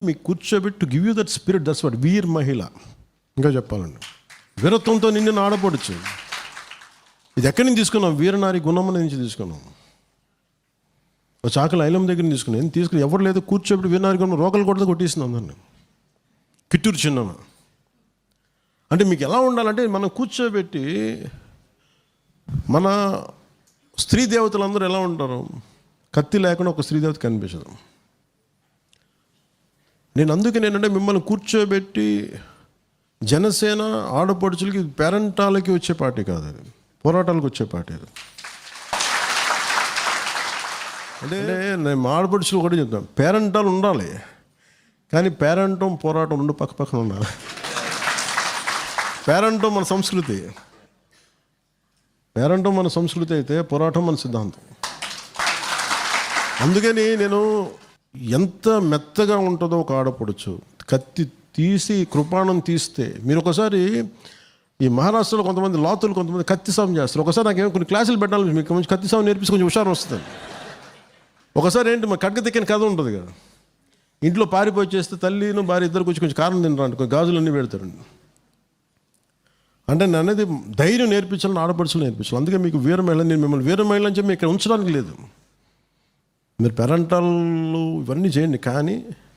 మీకు కూర్చోబెట్టి to give you that spirit, that's what వీర్ మహిళ. ఇంకా చెప్పాలండి, వీరత్వంతో నిన్ను ఆడపడచ్చు. ఇది ఎక్కడి నుంచి తీసుకున్నాం? వీరనారి గుణం నుంచి తీసుకున్నాం. ఒక చాకలి ఐలం దగ్గర తీసుకున్నాం. ఏం తీసుకుని ఎవరు లేదు, కూర్చోబెట్టి వీరనారి గుణం రోకలు కొడితే కొట్టేస్తున్నాం దాన్ని. కిట్టూరు చిన్నమ్మ అంటే మీకు ఎలా ఉండాలంటే, మనం కూర్చోబెట్టి మన స్త్రీ దేవతలందరూ ఎలా ఉంటారు? కత్తి లేకుండా ఒక స్త్రీ దేవత కనిపించదు. నేను అందుకే నేనంటే మిమ్మల్ని కూర్చోబెట్టి జనసేన ఆడపడుచులకి పేరెంటాలకి వచ్చే పార్టీ కాదు, అది పోరాటాలకు వచ్చే పార్టీ. అది అంటే నేను మా ఆడపడుచులు ఒకటి చెప్తాను, పేరెంటాలు ఉండాలి కానీ పేరెంటం పోరాటం రెండు పక్క పక్కన ఉండాలి. పేరెంటం మన సంస్కృతి, పేరెంటం మన సంస్కృతి అయితే పోరాటం మన సిద్ధాంతం. అందుకని నేను ఎంత మెత్తగా ఉంటుందో ఒక ఆడపడుచు, కత్తి తీసి కృపాణం తీస్తే, మీరు ఒకసారి ఈ మహారాష్ట్రలో కొంతమంది లాతులు కొంతమంది కత్తి సాగు చేస్తారు. ఒకసారి నాకేమో కొన్ని క్లాసులు పెట్టాలి, మీకు కొంచెం కత్తి సాగు నేర్పించి కొంచెం హుషారు వస్తుంది. ఒకసారి ఏంటి, మా కట్క తెక్కిన కథ ఉంటుంది కదా, ఇంట్లో పారిపోయి చేస్తే తల్లిను భార్య ఇద్దరు కొంచెం కారణం తినరండి, కొంచెం గాజులన్నీ పెడతారండి. అంటే నేను అనేది ధైర్యం నేర్పించాలని ఆడపడుచులు నేర్పించాలి. అందుకే మీకు వీర మహిళ, నేను మిమ్మల్ని వీర మహిళ అని చెప్పి ఇక్కడ ఉంచడానికి లేదు. మీరు పేరెంటాలు ఇవన్నీ చేయండి, కానీ